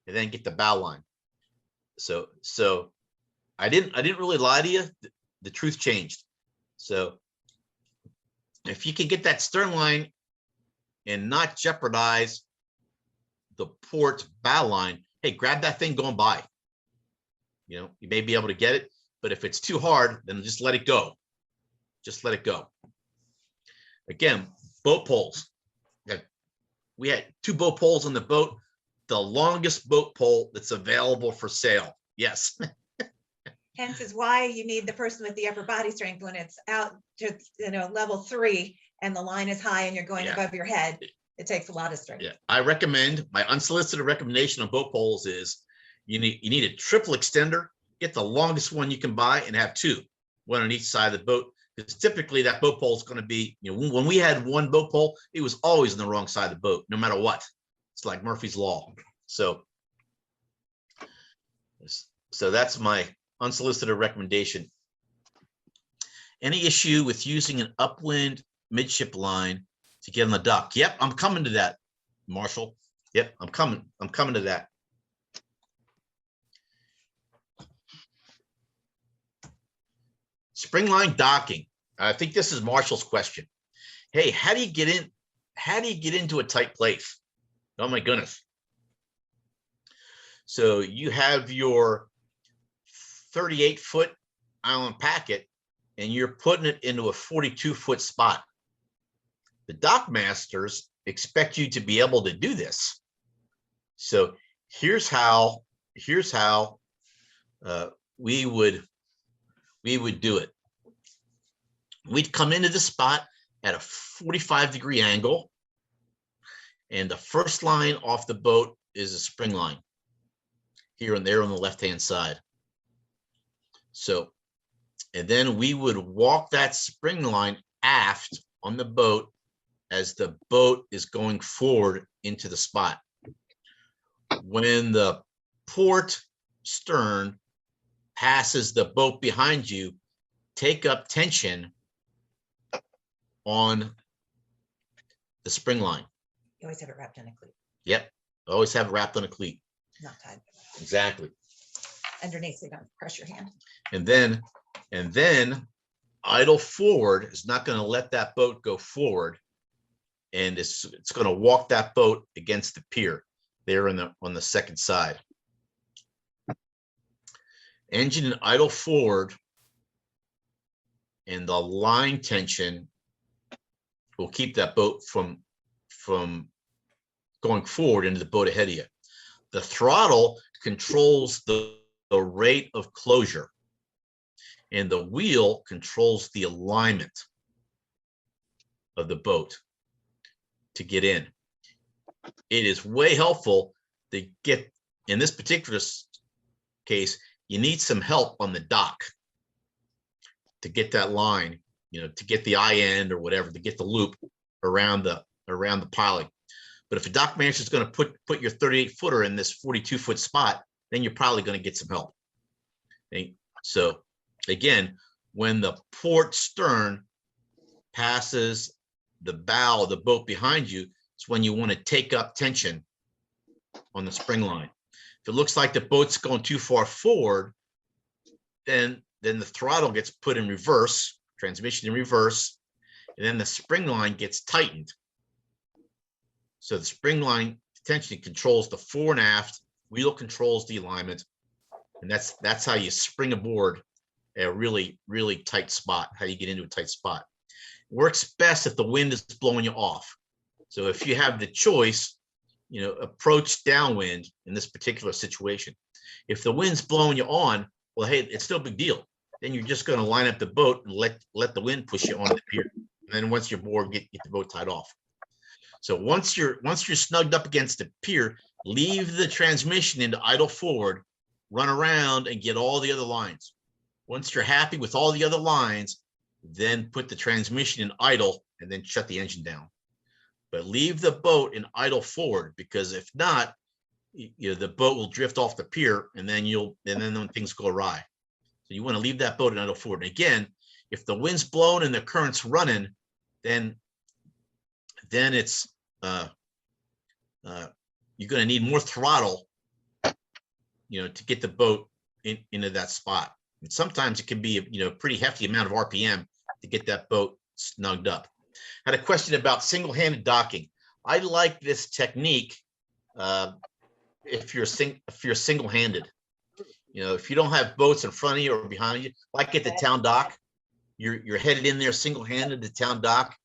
and then get the bow line. So I didn't really lie to you. The truth changed. So if you can get that stern line and not jeopardize the port bow line, hey, grab that thing going by. You know, you may be able to get it, but if it's too hard, then just let it go. Just let it go. Again, boat poles. We had 2 boat poles on the boat, the longest boat pole that's available for sale. Yes. Hence is why you need the person with the upper body strength when it's out to, level 3 and the line is high and you're going Yeah. above your head. It takes a lot of strength. Yeah, I recommend, my unsolicited recommendation on boat poles is you need a triple extender, get the longest one you can buy and have 2, one on each side of the boat. Because typically that boat pole is going to be, when we had one boat pole, it was always on the wrong side of the boat, no matter what. It's like Murphy's Law. So that's my unsolicited recommendation. Any issue with using an upwind midship line to get on the dock? Yep, I'm coming to that, Marshall. Yep, I'm coming to that. Spring line docking. I think this is Marshall's question. Hey, how do you get in? How do you get into a tight place? Oh my goodness. So you have your 38-foot island packet and you're putting it into a 42-foot spot. The dock masters expect you to be able to do this. So here's how we would do it. We'd come into the spot at a 45-degree angle, and the first line off the boat is a spring line here and there on the left-hand side. So, and then we would walk that spring line aft on the boat as the boat is going forward into the spot. When the port stern passes the boat behind you, take up tension on the spring line. You always have it wrapped in a cleat, Yep, always have it wrapped on a cleat. not tied. Exactly. Underneath, so you don't press your hand. And then idle forward is not going to let that boat go forward, and it's going to walk that boat against the pier there on the second side. Engine and idle forward, and the line tension will keep that boat from going forward into the boat ahead of you. The throttle controls the rate of closure, and the wheel controls the alignment of the boat to get in. It is way helpful to get, in this particular case, you need some help on the dock to get that line, to get the eye end or whatever, to get the loop around the piling. But if a dock manager is going to put your 38-footer in this 42-foot spot, then you're probably going to get some help. Okay? So again, when the port stern passes the bow of the boat behind you, it's when you want to take up tension on the spring line. If it looks like the boat's going too far forward, then the throttle gets put in reverse, transmission in reverse, and then the spring line gets tightened. So the spring line tension controls the fore and aft, wheel controls the alignment, and that's how you spring aboard a really, really tight spot, how you get into a tight spot. It works best if the wind is blowing you off. So if you have the choice, approach downwind in this particular situation. If the wind's blowing you on, well, hey, it's still a big deal. Then you're just going to line up the boat and let the wind push you onto the pier. And then once you're bored, get the boat tied off. So once you're snugged up against the pier, leave the transmission into idle forward, run around and get all the other lines. Once you're happy with all the other lines, then put the transmission in idle and then shut the engine down. but leave the boat in idle forward, because if not, the boat will drift off the pier, and then things go awry. So you want to leave that boat in idle forward. And again, if the wind's blowing and the current's running, then it's you're going to need more throttle, to get the boat into that spot. And sometimes it can be a pretty hefty amount of RPM to get that boat snugged up. I had a question about single-handed docking. I like this technique if you're single-handed. If you don't have boats in front of you or behind you, like at the town dock, you're headed in there single-handed to town dock.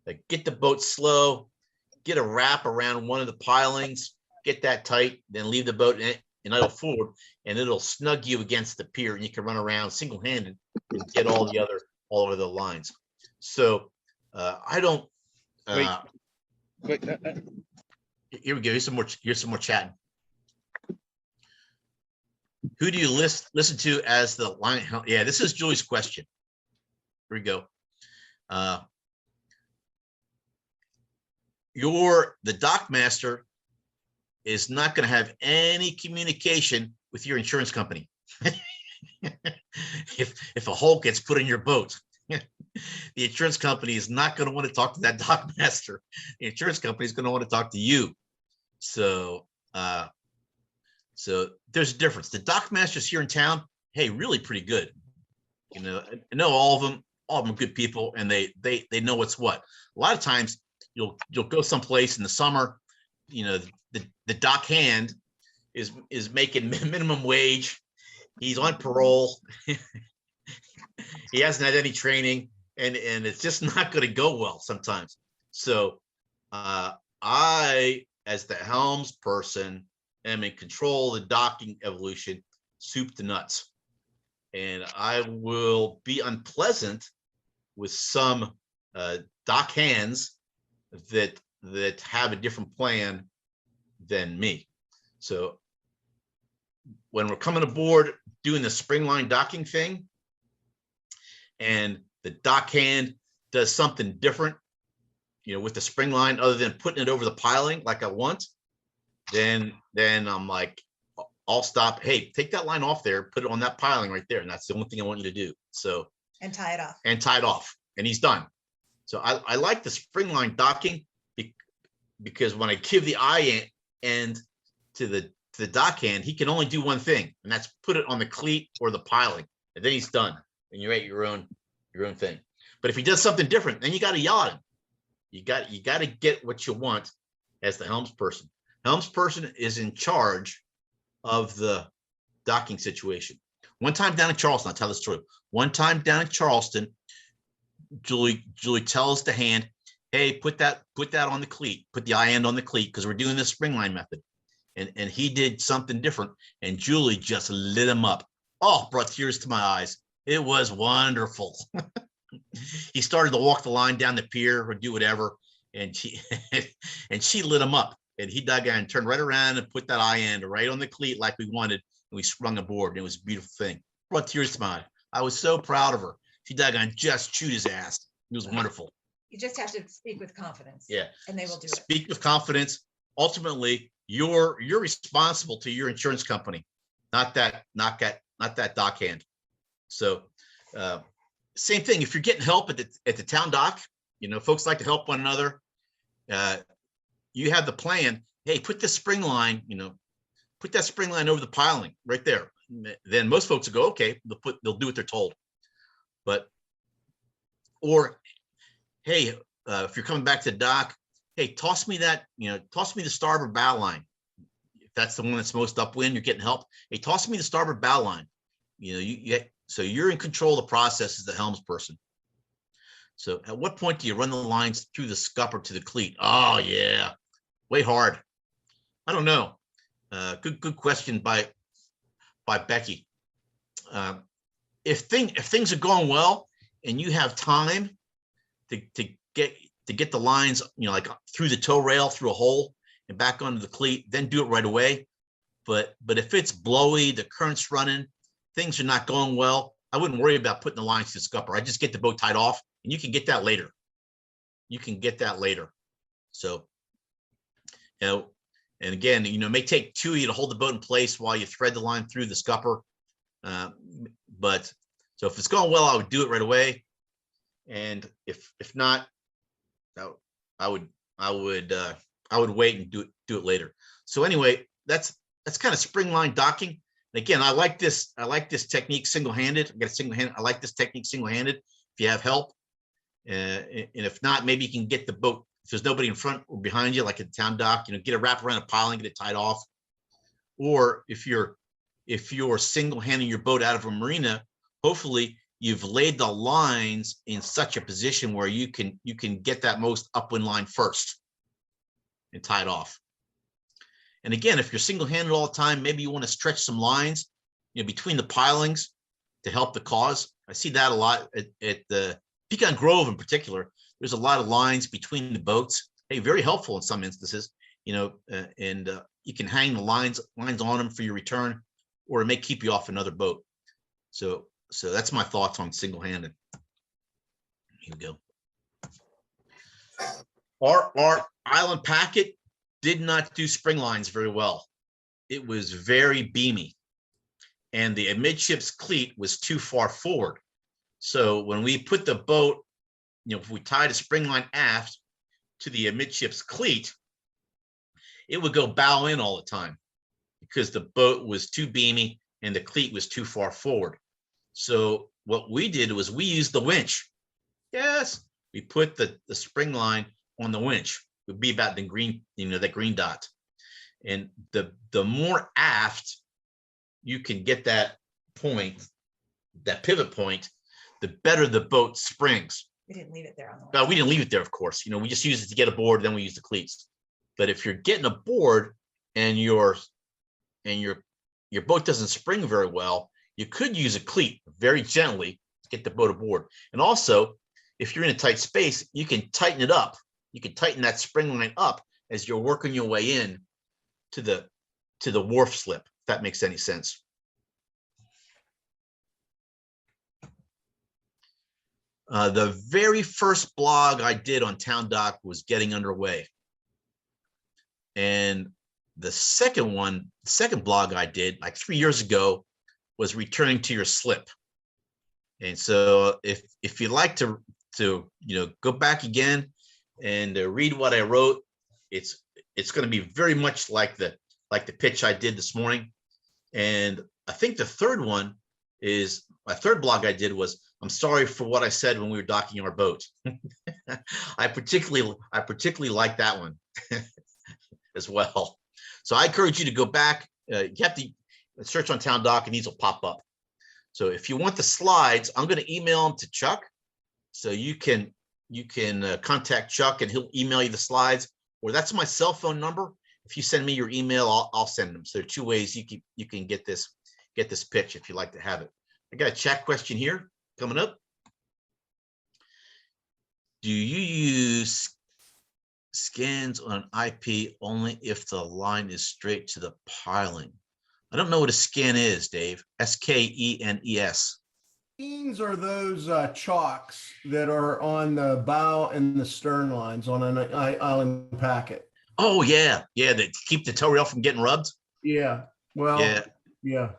Like, get the boat slow, get a wrap around one of the pilings, get that tight, then leave the boat in idle forward, and it'll snug you against the pier, and you can run around single-handed and get all of the lines. So I don't. Wait. Here we go. Here's some more chatting. Who do you listen to as the line? Yeah, this is Julie's question. Here we go. The dock master is not going to have any communication with your insurance company. If a hole gets put in your boat, the insurance company is not going to want to talk to that dock master. The insurance company is going to want to talk to you. So there's a difference. The dock masters here in town, hey, really pretty good. I know all of them are good people, and they know what's what. A lot of times you'll go someplace in the summer, the dock hand is making minimum wage. He's on parole. He hasn't had any training, and it's just not going to go well sometimes. So I, as the helms person, am in control of the docking evolution, soup to nuts. And I will be unpleasant with some dock hands that have a different plan than me. So when we're coming aboard doing the spring line docking thing, and the dock hand does something different, with the spring line, other than putting it over the piling like I want, then I'm like, I'll stop. Hey, take that line off there, put it on that piling right there. And that's the only thing I want you to do. So, And tie it off. And he's done. So I like the spring line docking because when I give the eye end to the dock hand, he can only do one thing, and that's put it on the cleat or the piling, and then he's done. And you're at your own thing. But if he does something different, then you got to yell at him. You got to get what you want as the helms person. Helms person is in charge of the docking situation. One time down in Charleston, I'll tell this story. One time down in Charleston, Julie tells the hand, hey, put that on the cleat, put the eye end on the cleat, because we're doing this spring line method. And he did something different, and Julie just lit him up. Oh, brought tears to my eyes. It was wonderful. He started to walk the line down the pier or do whatever, and she lit him up. And he dug in and turned right around and put that eye end right on the cleat like we wanted, and we sprung aboard. And it was a beautiful thing. Brought tears to my eye. I was so proud of her. She dug in, just chewed his ass. It was wonderful. You just have to speak with confidence. Yeah, and they will do it. Speak with confidence. Ultimately, you're responsible to your insurance company, not that dock hand. So same thing. If you're getting help at the town dock, folks like to help one another. You have the plan. Hey, put the spring line, put that spring line over the piling right there. Then most folks will go, okay, they'll do what they're told. Or hey, if you're coming back to the dock, hey, toss me the starboard bow line. If that's the one that's most upwind, you're getting help. Hey, toss me the starboard bow line. So you're in control of the process as the helms person. So at what point do you run the lines through the scupper to the cleat? Oh yeah, way hard. I don't know. Good question by Becky. If things are going well and you have time to get the lines, like through the tow rail, through a hole and back onto the cleat, then do it right away. But if it's blowy, the current's running, things are not going well, I wouldn't worry about putting the lines to the scupper. I just get the boat tied off, and you can get that later. So, and again, it may take two of you to hold the boat in place while you thread the line through the scupper. But so if it's going well, I would do it right away. And if not, I would wait and do it later. So anyway, that's kind of spring line docking. And again, I like this technique single-handed. I like this technique single-handed. If you have help, and if not, maybe you can get the boat. If there's nobody in front or behind you, like at the town dock, get a wrap around a piling, get it tied off. Or if you're single-handing your boat out of a marina, hopefully you've laid the lines in such a position where you can get that most upwind line first and tie it off. And again, if you're single-handed all the time, maybe you want to stretch some lines, between the pilings to help the cause. I see that a lot at the Pecan Grove in particular. There's a lot of lines between the boats. Hey, very helpful in some instances, and you can hang the lines on them for your return, or it may keep you off another boat. So that's my thoughts on single-handed. Here we go. Our island packet did not do spring lines very well. It was very beamy, and the amidships cleat was too far forward. So when we put the boat, if we tied a spring line aft to the amidships cleat, it would go bow in all the time because the boat was too beamy and the cleat was too far forward. So what we did was we used the winch. Yes, we put the spring line on the winch. It would be about the green, that green dot. And the more aft you can get that point, that pivot point, the better the boat springs. We didn't leave it there on the No, we didn't leave it there, of course. We just use it to get aboard, then we use the cleats. But if you're getting aboard and your boat doesn't spring very well, you could use a cleat very gently to get the boat aboard. And also, if you're in a tight space, you can tighten it up. You can tighten that spring line up as you're working your way in to the wharf slip, if that makes any sense. The very first blog I did on Town Dock was getting underway. And the second blog I did like 3 years ago was returning to your slip. And so if you'd like to go back again and read what I wrote, it's going to be very much like the pitch I did this morning. And I think the third one is my third blog I did was, I'm sorry for what I said when we were docking our boat. I particularly like that one as well. So I encourage you to go back. You have to search on Town Dock and these will pop up. So if you want the slides, I'm going to email them to Chuck. So you can contact Chuck and he'll email you the slides, or that's my cell phone number. If you send me your email, I'll send them. So there are two ways you can get this pitch if you'd like to have it. I got a chat question here coming up. Do you use skins on IP only if the line is straight to the piling? I don't know what a skin is, Dave. SKENES. Skins are those chocks that are on the bow and the stern lines on an island packet. Oh yeah, that keep the tow rail from getting rubbed. Yeah. Well. Yeah.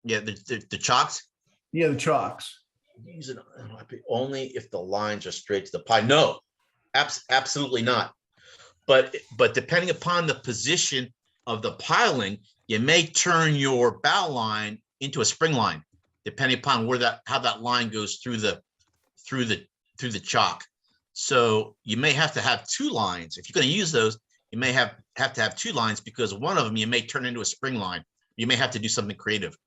The chocks. Yeah, the chocks. Use it only if the lines are straight to the pile. No, absolutely not. But depending upon the position of the piling, you may turn your bow line into a spring line, depending upon how that line goes through the chock. So you may have to have two lines. If you're going to use those, you may have to have two lines because one of them you may turn into a spring line. You may have to do something creative.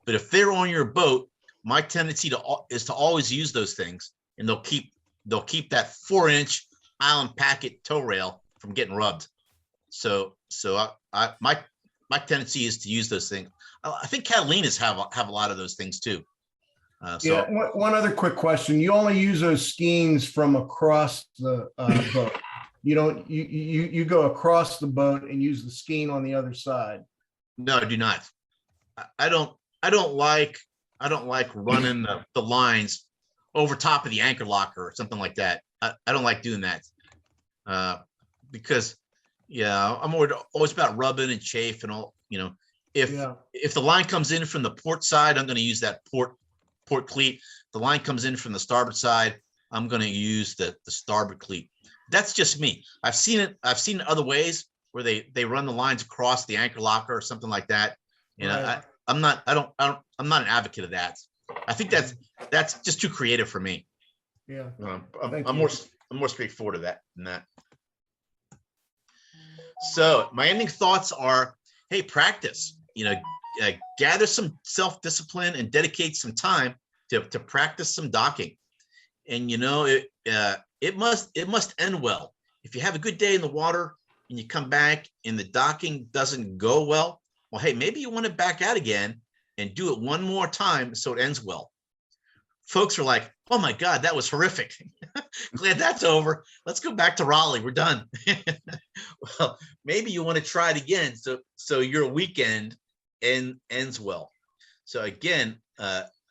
But if they're on your boat, my tendency is to always use those things, and they'll keep that 4-inch island packet tow rail from getting rubbed. So my tendency is to use those things. I think Catalinas have a lot of those things too. Yeah. One other quick question: you only use those skeins from across the boat. You don't. You go across the boat and use the skein on the other side. No, I do not. I don't like running the lines over top of the anchor locker or something like that. I don't like doing that. because yeah, I'm always about rubbing and chafe and all, Yeah. if the line comes in from the port side, I'm going to use that port cleat. The line comes in from the starboard side, I'm going to use the starboard cleat. That's just me. I've seen it other ways where they run the lines across the anchor locker or something like that. And Right. I'm not an advocate of that. I think that's just too creative for me. Yeah. I'm Thank more you. straightforward than that. So my ending thoughts are, hey, practice. Gather some self-discipline and dedicate some time to practice some docking. And it must end well. If you have a good day in the water and you come back and the docking doesn't go well, hey, maybe you want to back out again and do it one more time so it ends well. Folks are like, oh my God, that was horrific. Glad that's over. Let's go back to Raleigh. We're done. Well, maybe you want to try it again so your weekend ends well. So again,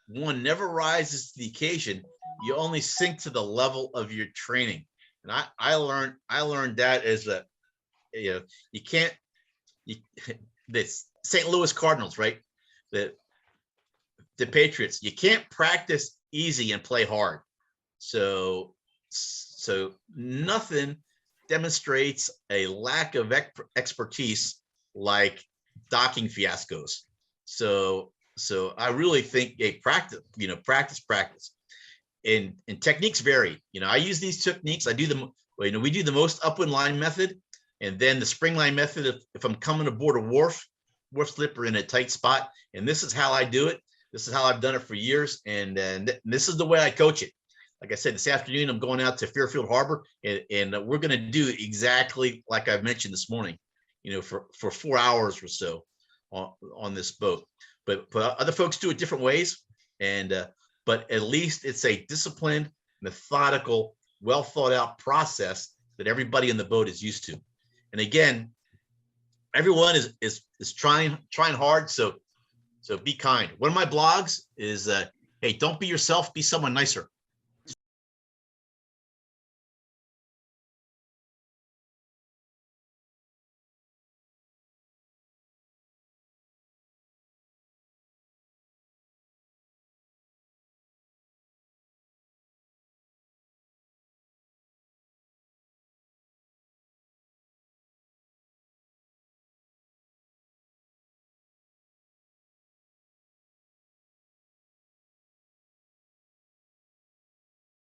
one never rises to the occasion. You only sink to the level of your training. And I learned that as you can't, this St. Louis Cardinals, right? The Patriots, you can't practice easy and play hard. So nothing demonstrates a lack of expertise like docking fiascos. So I really think practice. And techniques vary. I use these techniques. I do them. We do the most upwind line method, and then the spring line method if I'm coming aboard a wharf slip or in a tight spot. And this is how I do it. This is how I've done it for years, and this is the way I coach it. Like I said, this afternoon I'm going out to Fairfield Harbor, and we're going to do exactly like I've mentioned this morning. For 4 hours or so on this boat. But other folks do it different ways, but at least it's a disciplined, methodical, well thought out process that everybody in the boat is used to. And again, everyone is trying hard. So be kind. One of my blogs is, hey, don't be yourself, be someone nicer.